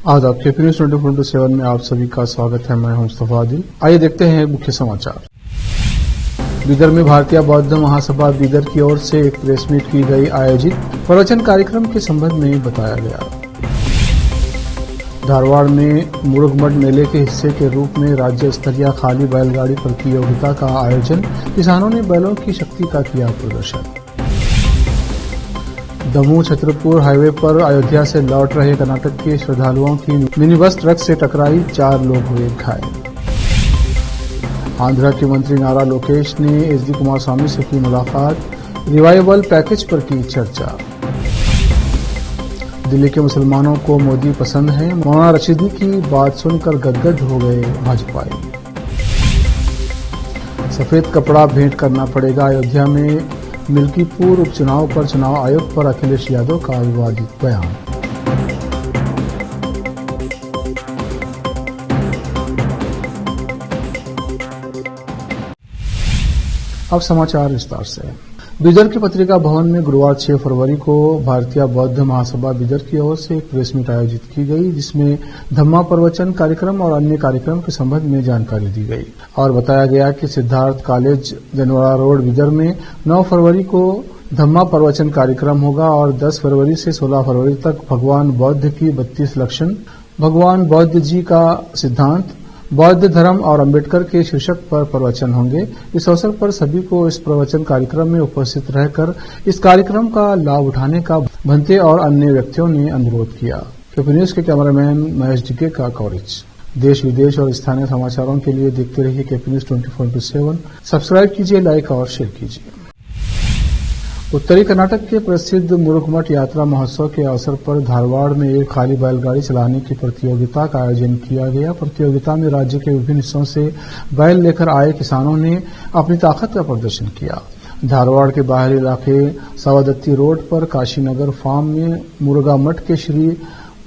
आदाब KP news 24/7 में आप सभी का स्वागत है। मैं हूं मुस्तफा आदिल। आइए देखते हैं मुख्य समाचार। बीदर में भारतीय बौद्ध महासभा बीदर की ओर से एक प्रेस मीट की गई आयोजित प्रवचन कार्यक्रम के संबंध में बताया गया। धारवाड़ में मुरुगमठ मेले के हिस्से के रूप में राज्य स्तरीय खाली बैलगाड़ी प्रतियोगिता का आयोजन, किसानों ने बैलों की शक्ति का किया प्रदर्शन। दमोह छतरपुर हाईवे पर अयोध्या से लौट रहे कर्नाटक के श्रद्धालुओं की मिनी बस ट्रक से टकराई, 4 लोग हुए घायल। आंध्र के मंत्री नारा लोकेश ने एचडी कुमारस्वामी से की मुलाकात, रिवाइवल पैकेज पर की चर्चा। दिल्ली के मुसलमानों को मोदी पसंद है, मौलाना रशीदी की बात सुनकर गदगद हो गए भाजपाई। सफेद कपड़ा भेंट करना पड़ेगा, अयोध्या में मिल्कीपुर उपचुनाव पर चुनाव आयोग पर अखिलेश यादव का विवादित बयान। अब समाचार विस्तार से। बीदर के पत्रिका भवन में गुरुवार 6 फरवरी को भारतीय बौद्ध महासभा बीदर की ओर से एक प्रेस मीट आयोजित की गई, जिसमें धम्मा प्रवचन कार्यक्रम और अन्य कार्यक्रम के संबंध में जानकारी दी गई और बताया गया कि सिद्धार्थ कॉलेज जनवाड़ा रोड बीदर में 9 फरवरी को धम्मा प्रवचन कार्यक्रम होगा और 10 फरवरी से 16 फरवरी तक भगवान बौद्ध की 32 लक्षण, भगवान बौद्ध जी का सिद्धांत, बौद्ध धर्म और अंबेडकर के शीर्षक पर प्रवचन होंगे। इस अवसर पर सभी को इस प्रवचन कार्यक्रम में उपस्थित रहकर इस कार्यक्रम का लाभ उठाने का भंते और अन्य व्यक्तियों ने अनुरोध किया। केपी न्यूज के कैमरामैन महेश डिगे का कवरेज। देश विदेश और स्थानीय समाचारों के लिए देखते रहिए केपी न्यूज 24/7। सब्सक्राइब कीजिए, लाइक और शेयर कीजिए। उत्तरी कर्नाटक के प्रसिद्ध मुरुगमठ यात्रा महोत्सव के अवसर पर धारवाड़ में एक खाली बैलगाड़ी चलाने की प्रतियोगिता का आयोजन किया गया। प्रतियोगिता में राज्य के विभिन्न हिस्सों से बैल लेकर आए किसानों ने अपनी ताकत का प्रदर्शन किया। धारवाड़ के बाहरी इलाके सवादत्ती रोड पर काशीनगर फार्म में मुरुगा मठ के श्री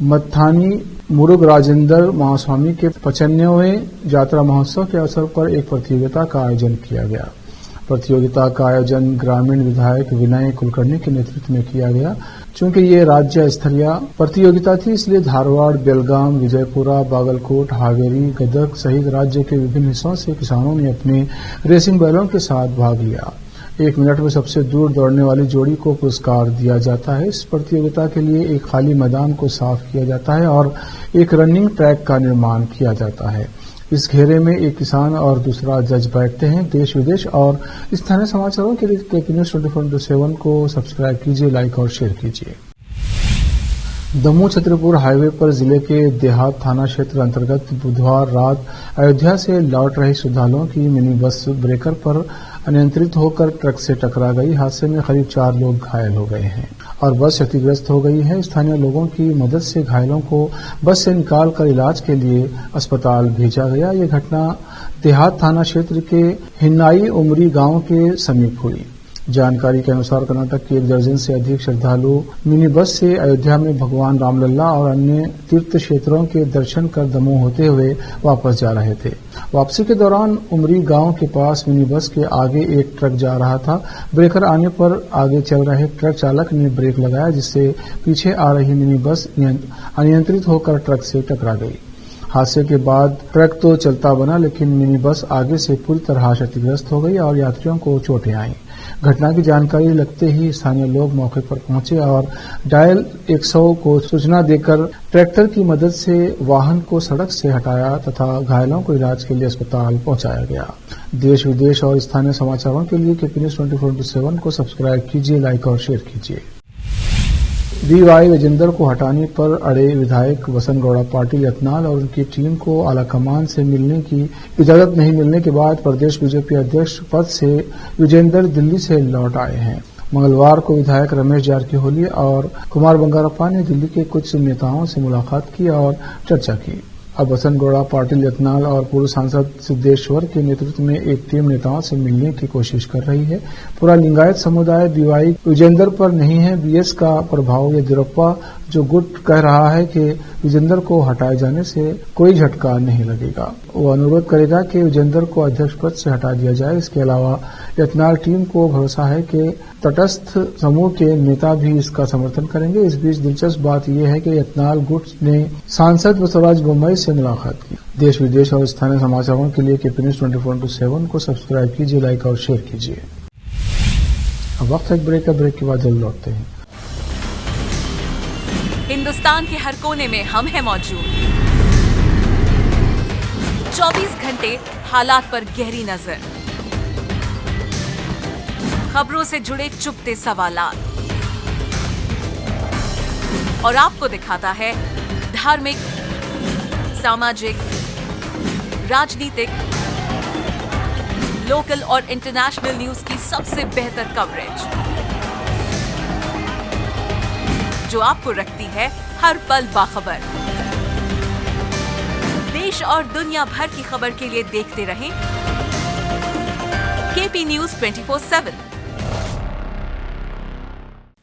मत्थानी मुरुग राजेंद्र महास्वामी के 95वें यात्रा महोत्सव के अवसर पर एक प्रतियोगिता का आयोजन किया गया। प्रतियोगिता का आयोजन ग्रामीण विधायक विनय कुलकर्णी के नेतृत्व में किया गया। चूंकि ये राज्य स्तरीय प्रतियोगिता थी, इसलिए धारवाड़, बेलगाम, विजयपुरा, बागलकोट, हावेरी, गदग सहित राज्य के विभिन्न हिस्सों से किसानों ने अपने रेसिंग बैलों के साथ भाग लिया। 1 मिनट में सबसे दूर दौड़ने वाली जोड़ी को पुरस्कार दिया जाता है। इस प्रतियोगिता के लिए एक खाली मैदान को साफ किया जाता है और एक रनिंग ट्रैक का निर्माण किया जाता है। इस घेरे में एक किसान और दूसरा जज बैठते हैं। देश विदेश और स्थानीय समाचारों के लिए केपी न्यूज 24/7 को सब्सक्राइब कीजिए, लाइक और शेयर कीजिए। दमोह छतरपुर हाईवे पर जिले के देहात थाना क्षेत्र अंतर्गत बुधवार रात अयोध्या से लौट रहे श्रद्धालुओं की मिनी बस ब्रेकर पर अनियंत्रित होकर ट्रक से टकरा गई। हादसे में करीब 4 लोग घायल हो गए हैं और बस क्षतिग्रस्त हो गई है। स्थानीय लोगों की मदद से घायलों को बस से निकालकर इलाज के लिए अस्पताल भेजा गया। ये घटना देहात थाना क्षेत्र के हिन्नाई उमरी गांव के समीप हुई। जानकारी के अनुसार कर्नाटक के 1 दर्जन से अधिक श्रद्धालु मिनी बस से अयोध्या में भगवान रामलला और अन्य तीर्थ क्षेत्रों के दर्शन कर दमोह होते हुए वापस जा रहे थे। वापसी के दौरान उमरी गांव के पास मिनी बस के आगे एक ट्रक जा रहा था। ब्रेकर आने पर आगे चल रहे ट्रक चालक ने ब्रेक लगाया, जिससे पीछे आ रही मिनी बस अनियंत्रित होकर ट्रक से टकरा गई। हादसे के बाद ट्रक तो चलता बना, लेकिन मिनी बस आगे से पूरी तरह क्षतिग्रस्त हो गई और यात्रियों को चोटें आईं। घटना की जानकारी लगते ही स्थानीय लोग मौके पर पहुंचे और डायल 100 को सूचना देकर ट्रैक्टर की मदद से वाहन को सड़क से हटाया तथा घायलों को इलाज के लिए अस्पताल पहुंचाया गया। देश विदेश और स्थानीय समाचारों के लिए केपी न्यूज 24/7 को सब्सक्राइब कीजिए, लाइक और शेयर कीजिए। DY विजेंदर को हटाने पर अड़े विधायक वसंत गौड़ा पाटिल यत्नाल और उनकी टीम को आलाकमान से मिलने की इजाजत नहीं मिलने के बाद प्रदेश बीजेपी अध्यक्ष पद से विजेंदर दिल्ली से लौट आए हैं। मंगलवार को विधायक रमेश जारकिहोली और कुमार बंगारप्पा ने दिल्ली के कुछ नेताओं से मुलाकात की और चर्चा की। अब बसंत गौड़ा, पाटिल यत्नाल और पूर्व सांसद सिद्धेश्वर के नेतृत्व में एक टीम नेताओं से मिलने की कोशिश कर रही है। पूरा लिंगायत समुदाय बीवाई विजेंदर पर नहीं है बीएस का प्रभाव। येदियुरप्पा जो गुट कह रहा है कि विजेंदर को हटाए जाने से कोई झटका नहीं लगेगा। वो अनुरोध करेगा कि विजेंदर को अध्यक्ष पद से हटा दिया जाए। इसके अलावा यत्नाल टीम को भरोसा है कि तटस्थ समूह के नेता भी इसका समर्थन करेंगे। इस बीच दिलचस्प बात यह है कि यत्नाल गुट ने सांसद बसवराज बोम्मई से मुलाकात की। देश विदेश और स्थानीय समाचारों के लिए केपी न्यूज 24/7 को सब्सक्राइब कीजिए, लाइक और शेयर कीजिए। अब वक्त है ब्रेक का। ब्रेक के बाद जल्द लौटते हैं। हिंदुस्तान के हर कोने में हम हैं मौजूद। 24 घंटे हालात पर गहरी नजर, खबरों से जुड़े चुपते सवालात और आपको दिखाता है धार्मिक, सामाजिक, राजनीतिक, लोकल और इंटरनेशनल न्यूज की सबसे बेहतर कवरेज जो आपको रखती है हर पल बाखबर। देश और दुनिया भर की खबर के लिए देखते रहें KP news 24/7।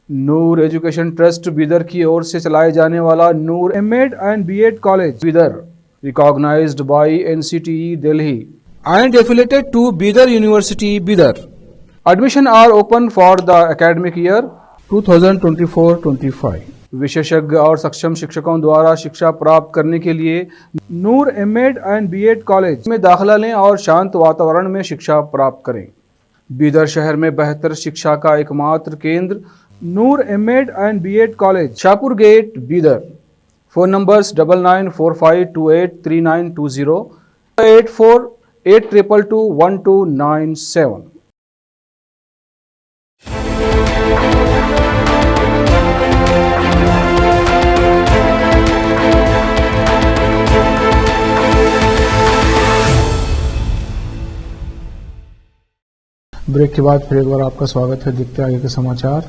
Noor education trust Bidar की ओर से चलाए जाने वाला Noor MEd and BEd college Bidar, recognised by NCTE Delhi and affiliated to Bidar University, Bidar. Admission are open for the academic year 2024-25। विशेषज्ञ और सक्षम शिक्षकों द्वारा शिक्षा प्राप्त करने के लिए नूर एमएड एंड बीएड कॉलेज में दाखिला लें और शांत वातावरण में शिक्षा प्राप्त करें। बीदर शहर में बेहतर शिक्षा का एकमात्र केंद्र Noor MEd and BEd college, Shahpur gate, Bidar. Phone numbers 9945283920, 8482221297। Break के बाद फिर एक बार आपका स्वागत है। देखते हैं आगे के समाचार।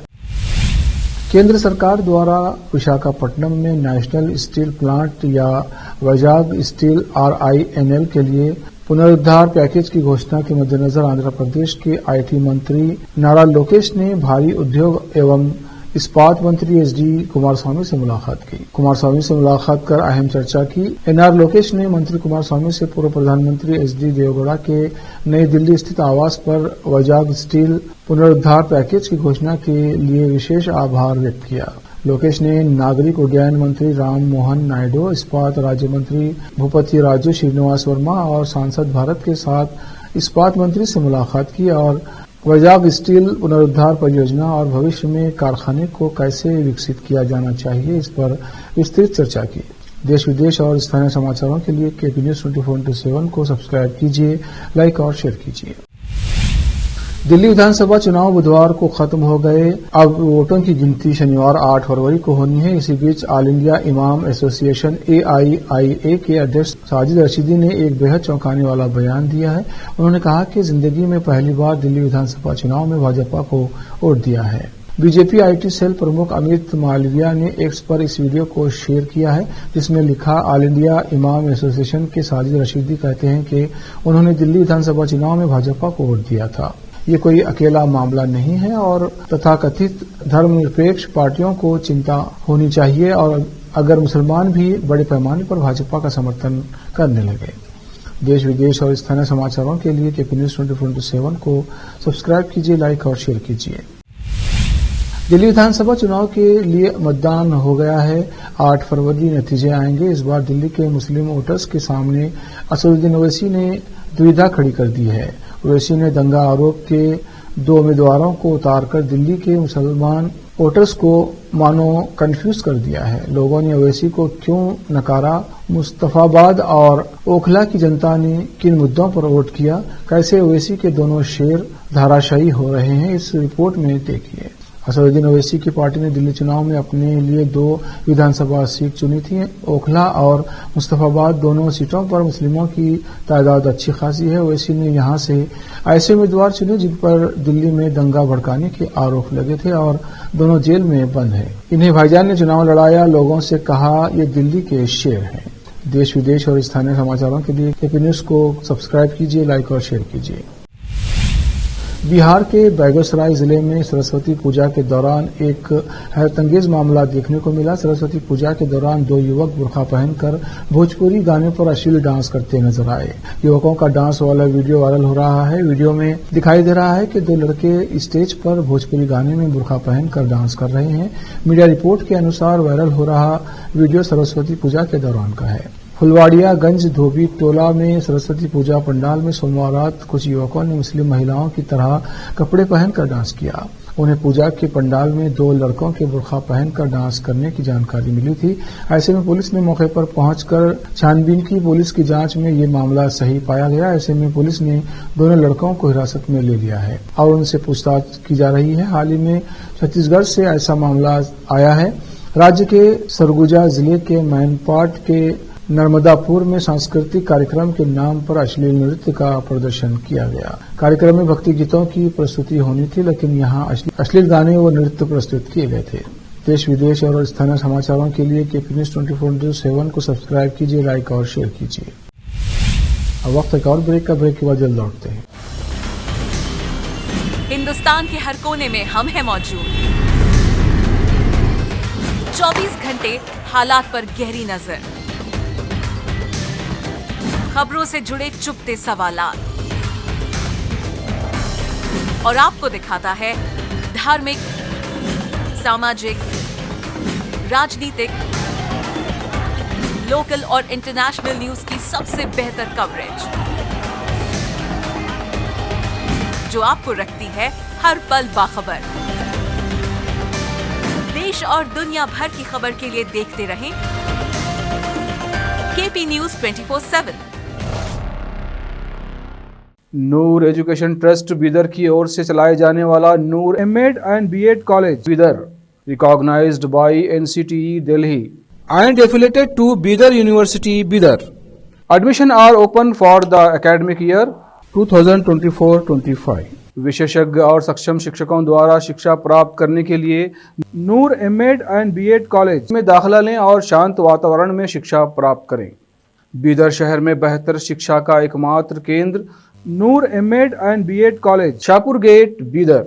केंद्र सरकार द्वारा विशाखापट्टनम में नेशनल स्टील प्लांट या वैजाग स्टील RINL के लिए पुनरुद्धार पैकेज की घोषणा के मद्देनजर आंध्र प्रदेश के IT मंत्री नारा लोकेश ने भारी उद्योग एवं इस्पात मंत्री SD कुमारस्वामी से मुलाकात की। कुमारस्वामी से मुलाकात कर अहम चर्चा की। NR लोकेश ने मंत्री कुमारस्वामी से पूर्व प्रधानमंत्री HD देवगौड़ा के नई दिल्ली स्थित आवास पर वैजाग स्टील पुनरुद्धार पैकेज की घोषणा के लिए विशेष आभार व्यक्त किया। लोकेश ने नागरिक उड्डयन मंत्री राम मोहन नायडू, इस्पात राज्य मंत्री भूपति राजू श्रीनिवास वर्मा और सांसद भारत के साथ इस्पात मंत्री से मुलाकात की और वैजाग स्टील पुनरुद्धार परियोजना और भविष्य में कारखाने को कैसे विकसित किया जाना चाहिए, इस पर विस्तृत चर्चा की। देश विदेश और स्थानीय समाचारों के लिए केपी न्यूज 24/7 को सब्सक्राइब कीजिए, लाइक और शेयर कीजिए। दिल्ली विधानसभा चुनाव बुधवार को खत्म हो गए। अब वोटों की गिनती शनिवार 8 फरवरी को होनी है। इसी बीच ऑल इंडिया इमाम एसोसिएशन AIIA के अध्यक्ष साजिद रशीदी ने एक बेहद चौंकाने वाला बयान दिया है। उन्होंने कहा कि जिंदगी में पहली बार दिल्ली विधानसभा चुनाव में भाजपा को वोट दिया है। बीजेपी IT सेल प्रमुख अमित मालविया ने एक्स पर इस वीडियो को शेयर किया है, जिसमें लिखा, ऑल इंडिया इमाम एसोसिएशन के साजिद रशीदी कहते हैं कि उन्होंने दिल्ली विधानसभा चुनाव में भाजपा को वोट दिया था। ये कोई अकेला मामला नहीं है और तथाकथित धर्मनिरपेक्ष पार्टियों को चिंता होनी चाहिए और अगर मुसलमान भी बड़े पैमाने पर भाजपा का समर्थन करने लगे। देश विदेश और स्थानीय समाचारों के लिए केपी न्यूज 24/7 को सब्सक्राइब कीजिए, लाइक और शेयर कीजिए। दिल्ली विधानसभा चुनाव के लिए मतदान हो गया है। 8 फरवरी नतीजे आएंगे। इस बार दिल्ली के मुस्लिम वोटर्स के सामने असदुद्दीन ओवैसी ने दुविधा खड़ी कर दी है। ओवैसी ने दंगा आरोप के 2 उम्मीदवारों को उतारकर दिल्ली के मुसलमान वोटर्स को मानो कंफ्यूज कर दिया है। लोगों ने ओवैसी को क्यों नकारा, मुस्तफाबाद और ओखला की जनता ने किन मुद्दों पर वोट किया, कैसे ओवैसी के दोनों शेर धराशायी हो रहे हैं, इस रिपोर्ट में देखिए। असदुद्दीन ओवैसी की पार्टी ने दिल्ली चुनाव में अपने लिए 2 विधानसभा सीट चुनी थी। ओखला और मुस्तफाबाद दोनों सीटों पर मुस्लिमों की तादाद अच्छी खासी है। ओवैसी ने यहां से ऐसे उम्मीदवार चुने जिन पर दिल्ली में दंगा भड़काने के आरोप लगे थे और दोनों जेल में बंद हैं। इन्हें भाईजान ने चुनाव लड़ाया, लोगों से कहा ये दिल्ली के शेर हैं। देश विदेश और स्थानीय समाचारों के लिए केपी न्यूज को सब्सक्राइब कीजिए, लाइक और शेयर कीजिए। बिहार के बेगूसराय जिले में सरस्वती पूजा के दौरान एक हैरतअंगेज मामला देखने को मिला। सरस्वती पूजा के दौरान दो युवक बुर्का पहनकर भोजपुरी गाने पर अश्लील डांस करते नजर आए। युवकों का डांस वाला वीडियो वायरल हो रहा है। वीडियो में दिखाई दे रहा है कि दो लड़के स्टेज पर भोजपुरी गाने में बुर्का पहनकर डांस कर रहे हैं। मीडिया रिपोर्ट के अनुसार वायरल हो रहा वीडियो सरस्वती पूजा के दौरान का है। फुलवाड़ियागंज धोबी टोला में सरस्वती पूजा पंडाल में सोमवार रात कुछ युवकों ने मुस्लिम महिलाओं की तरह कपड़े पहनकर डांस किया। उन्हें पूजा के पंडाल में दो लड़कों के बुर्का पहनकर डांस करने की जानकारी मिली थी। ऐसे में पुलिस ने मौके पर पहुंचकर छानबीन की। पुलिस की जांच में ये मामला सही पाया गया। ऐसे में पुलिस ने दोनों लड़कों को हिरासत में ले लिया है और उनसे पूछताछ की जा रही है। हाल ही में छत्तीसगढ़ से ऐसा मामला आया है। राज्य के सरगुजा जिले के मैनपाट के नर्मदापुर में सांस्कृतिक कार्यक्रम के नाम पर अश्लील नृत्य का प्रदर्शन किया गया। कार्यक्रम में भक्ति गीतों की प्रस्तुति होनी थी, लेकिन यहां अश्लील गाने व नृत्य प्रस्तुत किए गए थे। देश विदेश और स्थानीय समाचारों के लिए केपी न्यूज 24/7 को सब्सक्राइब कीजिए, लाइक और शेयर कीजिए। अब वक्त एक और ब्रेक का। ब्रेक के बाद जल्द लौटते हैं। हिंदुस्तान के हर कोने में हम हैं मौजूद। 24 घंटे हालात पर गहरी नजर, खबरों से जुड़े चुपते सवालात और आपको दिखाता है धार्मिक, सामाजिक, राजनीतिक, लोकल और इंटरनेशनल न्यूज की सबसे बेहतर कवरेज, जो आपको रखती है हर पल बाखबर। देश और दुनिया भर की खबर के लिए देखते रहें KP news 24/7। Noor education trust Bidar की ओर से चलाए जाने वाला Noor MEd and BEd college Bidar, recognised by NCTE Delhi and affiliated to Bidar University, Bidar. Admission are open for the academic year 2024-25। विशेषज्ञ और सक्षम शिक्षकों द्वारा शिक्षा प्राप्त करने के लिए नूर एमएड एंड बीएड कॉलेज में दाखिला लें और शांत वातावरण में शिक्षा प्राप्त करें। बीदर शहर में बेहतर शिक्षा का एकमात्र केंद्र Noor MEd and BEd college, Shahpur gate, Bidar.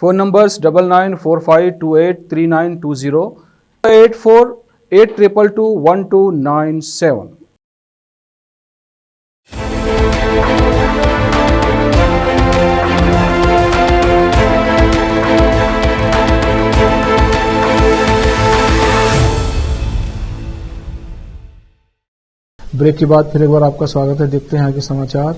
Phone numbers 9945283920, 8482221297। Break के बाद फिर एक बार आपका स्वागत है। देखते हैं आगे समाचार।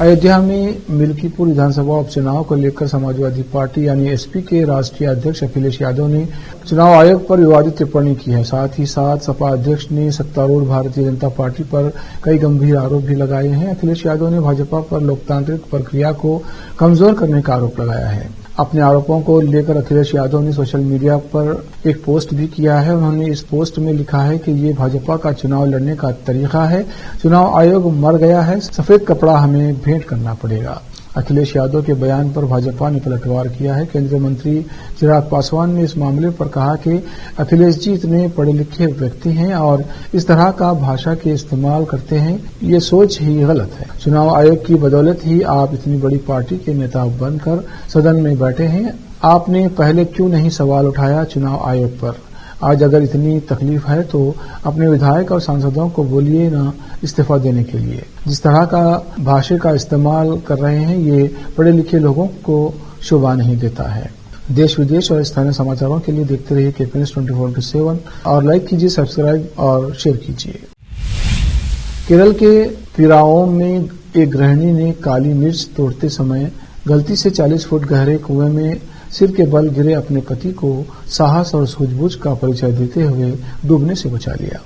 अयोध्या में मिल्कीपुर विधानसभा उपचुनाव को लेकर समाजवादी पार्टी यानी एसपी के राष्ट्रीय अध्यक्ष अखिलेश यादव ने चुनाव आयोग पर विवादित टिप्पणी की है। साथ ही साथ सपा अध्यक्ष ने सत्तारूढ़ भारतीय जनता पार्टी पर कई गंभीर आरोप भी लगाए हैं। अखिलेश यादव ने भाजपा पर लोकतांत्रिक प्रक्रिया को कमजोर करने का आरोप लगाया है। अपने आरोपों को लेकर अखिलेश यादव ने सोशल मीडिया पर एक पोस्ट भी किया है। उन्होंने इस पोस्ट में लिखा है कि ये भाजपा का चुनाव लड़ने का तरीका है। चुनाव आयोग मर गया है, सफेद कपड़ा हमें भेंट करना पड़ेगा। अखिलेश यादव के बयान पर भाजपा ने पलटवार किया है। केंद्रीय मंत्री चिराग पासवान ने इस मामले पर कहा कि अखिलेश जी इतने पढ़े लिखे व्यक्ति हैं और इस तरह का भाषा के इस्तेमाल करते हैं, ये सोच ही गलत है। चुनाव आयोग की बदौलत ही आप इतनी बड़ी पार्टी के नेता बनकर सदन में बैठे हैं। आपने पहले क्यों नहीं सवाल उठाया चुनाव आयोग पर? आज अगर इतनी तकलीफ है तो अपने विधायक और सांसदों को बोलिए ना इस्तीफा देने के लिए। जिस तरह का भाषा का इस्तेमाल कर रहे हैं ये पढ़े लिखे लोगों को शोभा नहीं देता है। देश विदेश और स्थानीय समाचारों के लिए देखते रहिए केपी न्यूज 24/7 और लाइक कीजिए, सब्सक्राइब और शेयर कीजिए। केरल के तिराओं में एक गृहिणी ने काली मिर्च तोड़ते समय गलती से 40 फुट गहरे कुएं में सिर के बल गिरे अपने पति को साहस और सूझबूझ का परिचय देते हुए डूबने से बचा लिया।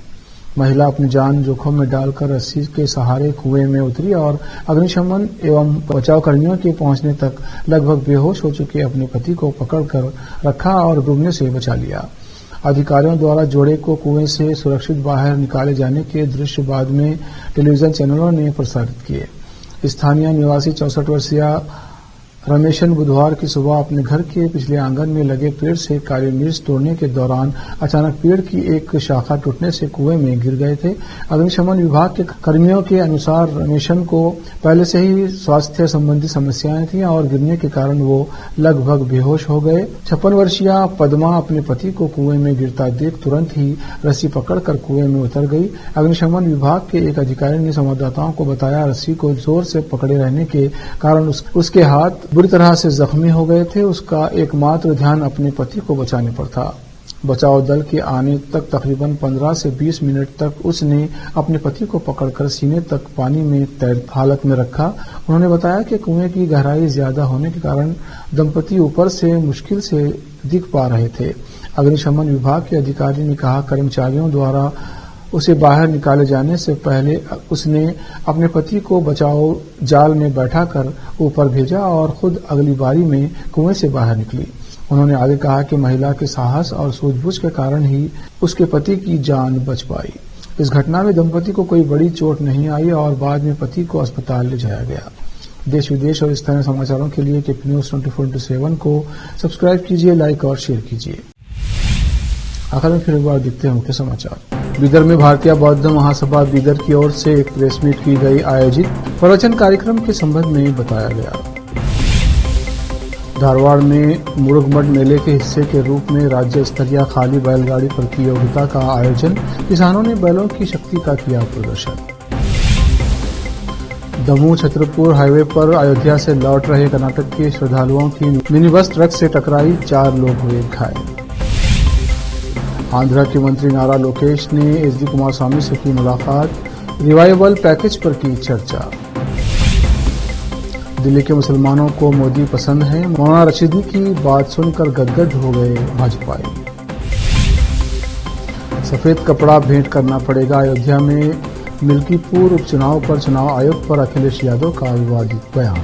महिला अपनी जान जोखिम में डालकर रस्सी के सहारे कुएं में उतरी और अग्निशमन एवं बचाव कर्मियों के पहुंचने तक लगभग बेहोश हो चुके अपने पति को पकड़कर रखा और डूबने से बचा लिया। अधिकारियों द्वारा जोड़े को कुएं से सुरक्षित बाहर निकाले जाने के दृश्य बाद में टेलीविजन चैनलों ने प्रसारित किए। स्थानीय निवासी 64 वर्षीय रमेशन बुधवार की सुबह अपने घर के पिछले आंगन में लगे पेड़ से काली मिर्च तोड़ने के दौरान अचानक पेड़ की एक शाखा टूटने से कुएं में गिर गए थे। अग्निशमन विभाग के कर्मियों के अनुसार रमेशन को पहले से ही स्वास्थ्य संबंधी समस्याएं थी और गिरने के कारण वो लगभग बेहोश हो गए। 56 वर्षीय पद्मा अपने पति को कुएं में गिरता देख तुरंत ही रस्सी पकड़कर कुएं में उतर गई। अग्निशमन विभाग के एक अधिकारी ने संवाददाताओं को बताया, रस्सी को जोर से पकड़े रहने के कारण उसके हाथ बुरी तरह से जख्मी हो गए थे। उसका एकमात्र ध्यान अपने पति को बचाने पर था। बचाव दल के आने तक तकरीबन 15 से 20 मिनट तक उसने अपने पति को पकड़कर सीने तक पानी में तैरती हालत में रखा। उन्होंने बताया कि कुएं की गहराई ज्यादा होने के कारण दंपति ऊपर से मुश्किल से दिख पा रहे थे। अग्निशमन विभाग के अधिकारी ने कहा, कर्मचारियों द्वारा उसे बाहर निकाले जाने से पहले उसने अपने पति को बचाव जाल में बैठाकर ऊपर भेजा और खुद अगली बारी में कुएं से बाहर निकली। उन्होंने आगे कहा कि महिला के साहस और सूझबूझ के कारण ही उसके पति की जान बच पाई। इस घटना में दंपति को कोई बड़ी चोट नहीं आई और बाद में पति को अस्पताल ले जाया गया। देश विदेश और स्थानीय समाचारों के लिए केपी न्यूज 24/7 को सब्सक्राइब कीजिए, लाइक और शेयर कीजिए। आखिर में फिर एक बार देखते हैं मुख्य समाचार। बीदर में भारतीय बौद्ध महासभा बीदर की ओर से एक प्रेस मीट की गई आयोजित प्रवचन कार्यक्रम के संबंध में बताया गया। धारवाड़ में मुरुगमठ मेले के हिस्से के रूप में राज्य स्तरीय खाली बैलगाड़ी प्रतियोगिता का आयोजन, किसानों ने बैलों की शक्ति का किया प्रदर्शन। दमोह छतरपुर हाईवे पर अयोध्या से लौट रहे कर्नाटक के श्रद्धालुओं की मिनी बस ट्रक से टकराई, 4 लोग हुए घायल। आंध्र के मंत्री नारा लोकेश ने एसडी कुमारस्वामी से की मुलाकात, रिवाइवल पैकेज पर की चर्चा। दिल्ली के मुसलमानों को मोदी पसंद है, मौलाना रशीदी की बात सुनकर गदगद हो गए भाजपाई। सफेद कपड़ा भेंट करना पड़ेगा, अयोध्या में मिल्कीपुर उपचुनाव पर चुनाव आयोग पर अखिलेश यादव का विवादित बयान।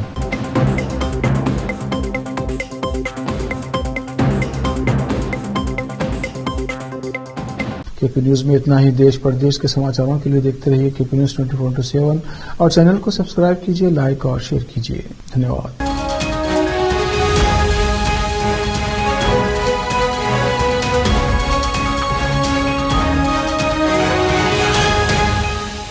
केपी न्यूज में इतना ही। देश प्रदेश के समाचारों के लिए देखते रहिए केपी न्यूज 24/7 और चैनल को सब्सक्राइब कीजिए, लाइक और शेयर कीजिए। धन्यवाद।